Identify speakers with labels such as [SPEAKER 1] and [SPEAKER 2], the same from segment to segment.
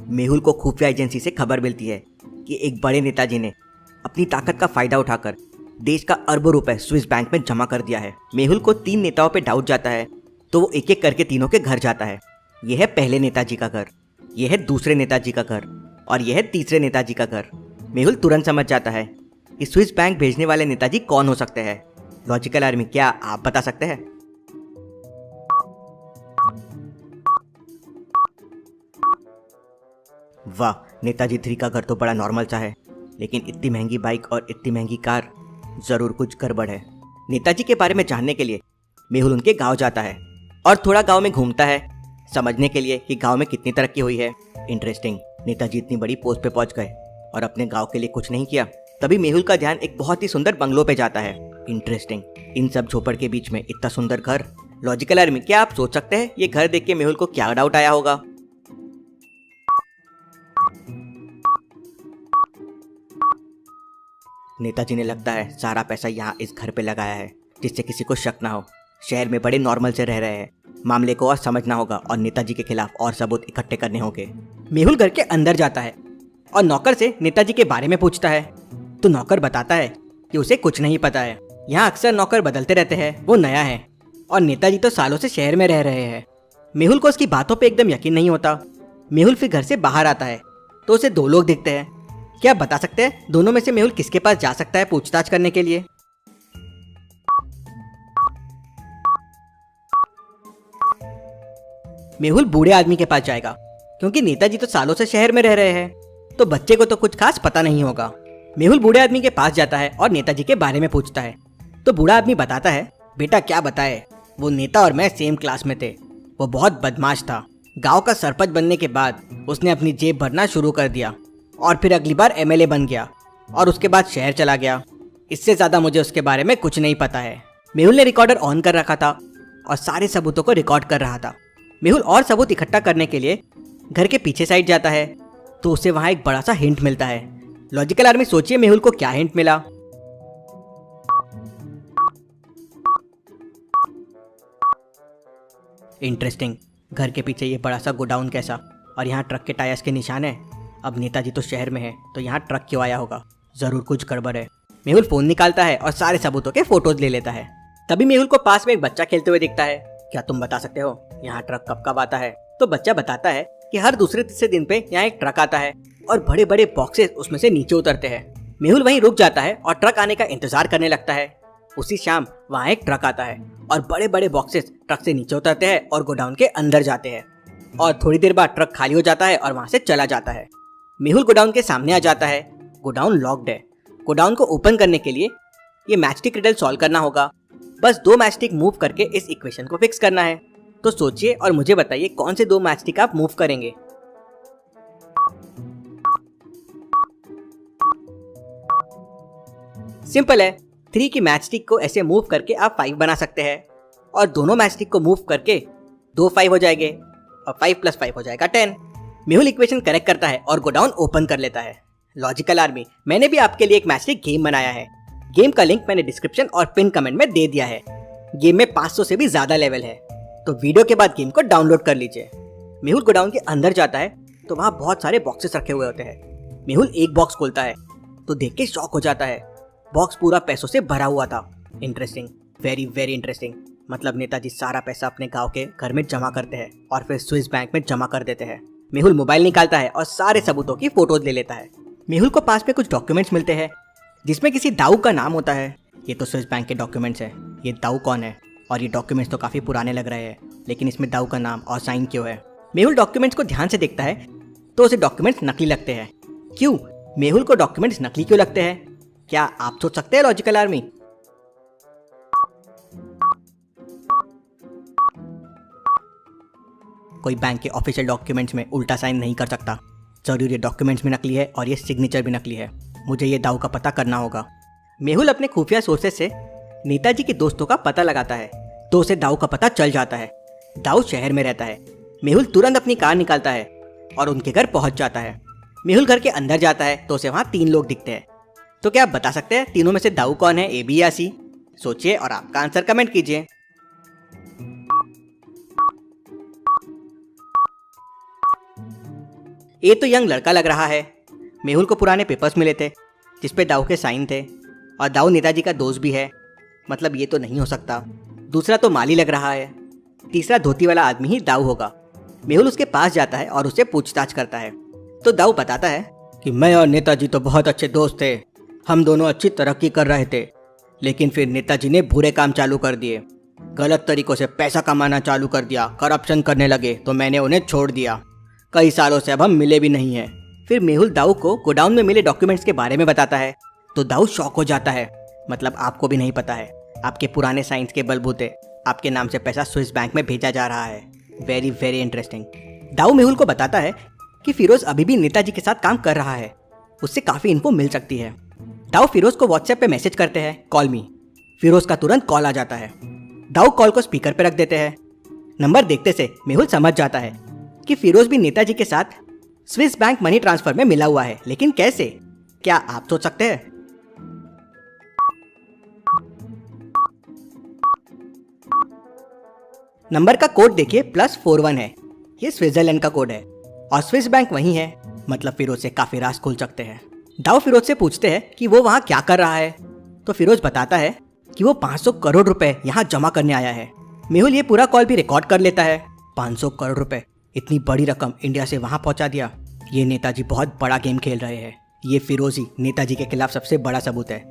[SPEAKER 1] मेहुल को खुफिया एजेंसी से खबर मिलती है कि एक बड़े नेताजी ने अपनी ताकत का फायदा उठाकर देश का अरबों रुपए स्विस बैंक में जमा कर दिया है। मेहुल को 3 नेताओं पे डाउट जाता है तो वो एक एक करके तीनों के घर जाता है। यह है पहले नेताजी का घर, यह है दूसरे नेताजी का घर और यह है तीसरे नेताजी का घर। मेहुल तुरंत समझ जाता है कि स्विस बैंक भेजने वाले नेताजी कौन हो सकते हैं। लॉजिकल आर्मी, क्या आप बता सकते हैं? वाह, नेताजी 3 का घर तो बड़ा नॉर्मल सा है, लेकिन इतनी महंगी बाइक और इतनी महंगी कार, जरूर कुछ गड़बड़ है। नेताजी के बारे में जानने के लिए मेहुल उनके गांव जाता है और थोड़ा गांव में घूमता है समझने के लिए कि गांव में कितनी तरक्की हुई है। इंटरेस्टिंग, नेताजी इतनी बड़ी पोस्ट पे पहुंच गए और अपने गांव के लिए कुछ नहीं किया। तभी मेहुल का ध्यान एक बहुत ही सुंदर बंगलो पे जाता है। इंटरेस्टिंग, इन सब झोपड़ के बीच में इतना सुंदर घर। लॉजिकल आर्मी, क्या आप सोच सकते हैं ये घर देख के मेहुल को क्या डाउट आया होगा? नेताजी ने लगता है सारा पैसा यहाँ इस घर पे लगाया है जिससे किसी को शक ना हो। शहर में बड़े नॉर्मल से रह रहे हैं, मामले को और समझना होगा और नेताजी के खिलाफ और सबूत इकट्ठे करने होंगे। मेहुल घर के अंदर जाता है और नौकर से नेताजी के बारे में पूछता है तो नौकर बताता है कि उसे कुछ नहीं पता है। यहाँ अक्सर नौकर बदलते रहते हैं, वो नया है और नेताजी तो सालों से शहर में रह रहे हैं। मेहुल को उसकी बातों पे एकदम यकीन नहीं होता। मेहुल फिर घर से बाहर आता है तो उसे 2 लोग दिखते हैं। क्या आप बता सकते हैं दोनों में से मेहुल किसके पास जा सकता है पूछताछ करने के लिए? मेहुल बूढ़े आदमी के पास जाएगा क्योंकि नेताजी तो सालों से शहर में रह रहे हैं, तो बच्चे को तो कुछ खास पता नहीं होगा। मेहुल बूढ़े आदमी के पास जाता है और नेताजी के बारे में पूछता है तो बूढ़ा आदमी बताता है, बेटा क्या बताए, वो नेता और मैं सेम क्लास में थे। वो बहुत बदमाश था। गांव का सरपंच बनने के बाद उसने अपनी जेब भरना शुरू कर दिया और फिर अगली बार एमएलए बन गया और उसके बाद शहर चला गया। इससे ज्यादा मुझे उसके बारे में कुछ नहीं पता है। मेहुल ने रिकॉर्डर ऑन कर रखा था और सारे सबूतों को रिकॉर्ड कर रहा था। मेहुल और सबूत इकट्ठा करने के लिए घर के पीछे साइड जाता है तो उसे वहां एक बड़ा सा हिंट मिलता है। लॉजिकल आर्मी, सोचिए मेहुल को क्या हिंट मिला? इंटरेस्टिंग, घर के पीछे ये बड़ा सा गोडाउन कैसा, और यहाँ ट्रक के टायर्स के निशान है। अब नेताजी तो शहर में है तो यहाँ ट्रक क्यों आया होगा? जरूर कुछ गड़बड़ है। मेहुल फोन निकालता है और सारे सबूतों के फोटोज ले लेता है। तभी मेहुल को पास में एक बच्चा खेलते हुए दिखता है। क्या तुम बता सकते हो यहाँ ट्रक कब कब आता है? तो बच्चा बताता है कि हर दूसरे तीसरे दिन पे यहाँ एक ट्रक आता है और बड़े बड़े बॉक्सेस उसमें से नीचे उतरते हैं। मेहुल वहीं रुक जाता है और ट्रक आने का इंतजार करने लगता है। उसी शाम वहाँ एक ट्रक आता है और बड़े बड़े बॉक्सेस ट्रक से नीचे उतरते हैं और गोडाउन के अंदर जाते हैं और थोड़ी देर बाद ट्रक खाली हो जाता है और वहाँ से चला जाता है। मेहुल गोडाउन के सामने आ जाता है। गोडाउन लॉक्ड है। गोडाउन को ओपन करने के लिए ये मैचस्टिक रिडल सॉल्व करना होगा। बस 2 मैचस्टिक मूव करके इस इक्वेशन को फिक्स करना है। तो सोचिए और मुझे बताइए कौन से 2 मैचस्टिक आप मूव करेंगे? सिंपल है, 3 की मैचस्टिक को ऐसे मूव करके आप 5 बना सकते हैं और दोनों मैचस्टिक को मूव करके 2 5 हो जाएंगे और 5 + 5 हो जाएगा 10। मेहुल इक्वेशन करेक्ट करता है और गोडाउन ओपन कर लेता है। लॉजिकल आर्मी, मैंने भी आपके लिए एक मैचस्टिक गेम बनाया है। गेम का लिंक मैंने डिस्क्रिप्शन और पिन कमेंट में दे दिया है। गेम में 500 से भी ज्यादा लेवल है, तो वीडियो के बाद गेम को डाउनलोड कर लीजिए। मेहुल गोडाउन के अंदर जाता है तो वहाँ बहुत सारे बॉक्सेस रखे हुए होते हैं। मेहुल एक बॉक्स खोलता है तो देख के शॉक हो जाता है। बॉक्स पूरा पैसों से भरा हुआ था। Interesting, very very interesting. मतलब नेताजी सारा पैसा अपने गांव के घर में जमा करते हैं और फिर स्विस बैंक में जमा कर देते हैं। मेहुल मोबाइल निकालता है और सारे सबूतों की फोटोज ले लेता है। मेहुल को पास में कुछ डॉक्यूमेंट्स मिलते हैं जिसमें किसी दाऊ का नाम होता है। ये तो स्विस बैंक के डॉक्यूमेंट्स है। ये दाऊ कौन है? और ये डॉक्यूमेंट्स तो काफी पुराने लग रहे हैं, लेकिन इसमें दाऊ का नाम और साइन क्यों है? मेहुल डॉक्यूमेंट्स को ध्यान से देखता है तो उसे डॉक्यूमेंट्स नकली लगते हैं। क्यों? मेहुल को डॉक्यूमेंट्स नकली क्यों लगते हैं? क्या आप सोच सकते हैं लॉजिकल आर्मी? कोई बैंक के ऑफिशियल डॉक्यूमेंट्स में उल्टा साइन नहीं कर सकता। जरूर ये डॉक्यूमेंट्स भी नकली है और ये सिग्नेचर भी नकली है। मुझे ये दाऊ का पता करना होगा। मेहुल अपने खुफिया सोर्सेस से नेताजी के दोस्तों का पता लगाता है तो उसे दाऊ का पता चल जाता है। दाऊ शहर में रहता है। मेहुल तुरंत अपनी कार निकालता है और उनके घर पहुंच जाता है। मेहुल घर के अंदर जाता है तो उसे वहां 3 लोग दिखते हैं। तो क्या आप बता सकते हैं तीनों में से दाऊ कौन है, ए, बी या सी? सोचिए और आपका आंसर कमेंट कीजिए। ये तो यंग लड़का लग रहा है। मेहुल को पुराने पेपर्स मिले थे जिसपे दाऊ के साइन थे और दाऊ नेताजी का दोस्त भी है, मतलब ये तो नहीं हो सकता। दूसरा तो माली लग रहा है, तीसरा धोती वाला आदमी ही दाऊ होगा। मेहुल उसके पास जाता है और उससे पूछताछ करता है तो दाऊ बताता है कि मैं और नेताजी तो बहुत अच्छे दोस्त थे, हम दोनों अच्छी तरक्की कर रहे थे, लेकिन फिर नेताजी ने बुरे काम चालू कर दिए, गलत तरीकों से पैसा कमाना चालू कर दिया, करप्शन करने लगे तो मैंने उन्हें छोड़ दिया। कई सालों से अब हम मिले भी नहीं हैं। फिर मेहुल दाऊ को गोडाउन में मिले डॉक्यूमेंट्स के बारे में बताता है तो दाऊ शॉक हो जाता है, मतलब आपको भी नहीं पता है, आपके पुराने साइंस के बलबूते आपके नाम से पैसा स्विस बैंक में भेजा जा रहा है। Very very interesting. Dau Mehul को बताता है कि फिरोज अभी भी नेताजी के साथ काम कर रहा है, उससे काफ़ी इन्फो मिल सकती है। दाऊ फिरोज को व्हाट्सएप पे मैसेज करते हैं कॉल मी। फिरोज का तुरंत कॉल आ जाता है। दाऊ कॉल को स्पीकर पे रख देते हैं। नंबर देखते से मेहुल समझ जाता है कि फिरोज भी नेताजी के साथ स्विस बैंक मनी ट्रांसफर में मिला हुआ है, लेकिन कैसे? क्या आप सोच सकते हैं? नंबर का कोड देखिए +41 है, ये स्विट्जरलैंड का कोड है और स्विस बैंक वही है, मतलब फिरोज से काफी राज खुल सकते हैं। दाऊ फिरोज से पूछते हैं कि वो वहाँ क्या कर रहा है तो फिरोज बताता है कि वो 500 करोड़ रुपए यहाँ जमा करने आया है। मेहुल ये पूरा कॉल भी रिकॉर्ड कर लेता है। 500 करोड़ रुपए, इतनी बड़ी रकम इंडिया से वहाँ पहुँचा दिया। ये नेताजी बहुत बड़ा गेम खेल रहे हैं। ये फिरोज ही नेताजी के खिलाफ सबसे बड़ा सबूत है,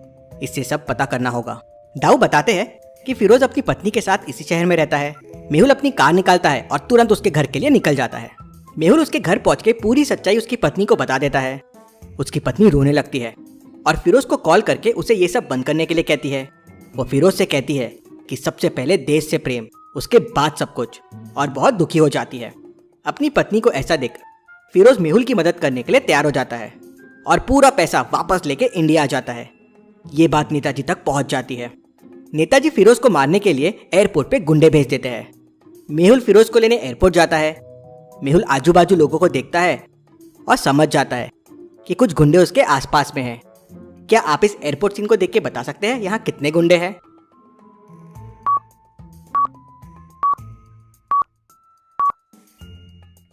[SPEAKER 1] इससे सब पता करना होगा। दाऊ बताते हैं कि फिरोज अपनी पत्नी के साथ इसी शहर में रहता है। मेहुल अपनी कार निकालता है और तुरंत उसके घर के लिए निकल जाता है। मेहुल उसके घर पहुंच के पूरी सच्चाई उसकी पत्नी को बता देता है। उसकी पत्नी रोने लगती है और फिरोज को कॉल करके उसे ये सब बंद करने के लिए कहती है। वो फिरोज से कहती है कि सबसे पहले देश से प्रेम, उसके बाद सब कुछ, और बहुत दुखी हो जाती है। अपनी पत्नी को ऐसा देख फिरोज मेहुल की मदद करने के लिए तैयार हो जाता है और पूरा पैसा वापस लेके इंडिया आ जाता है। ये बात नेताजी तक पहुंच जाती है। नेताजी फिरोज को मारने के लिए एयरपोर्ट पे गुंडे भेज देते हैं। मेहुल फिरोज को लेने एयरपोर्ट जाता है। मेहुल आजू बाजू लोगों को देखता है और समझ जाता है कि कुछ गुंडे उसके आसपास में हैं। क्या आप इस एयरपोर्ट सीन को देख के बता सकते हैं यहाँ कितने गुंडे हैं?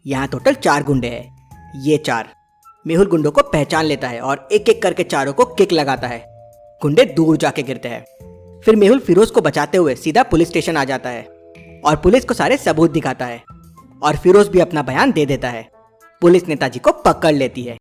[SPEAKER 1] यहाँ टोटल 4 गुंडे हैं। ये 4। मेहुल गुंडों को पहचान लेता है और एक एक करके चारों को किक लगाता है। गुंडे दूर जाके गिरते हैं। फिर मेहुल फिरोज को बचाते हुए सीधा पुलिस स्टेशन आ जाता है और पुलिस को सारे सबूत दिखाता है और फिरोज भी अपना बयान दे देता है। पुलिस नेताजी को पकड़ लेती है।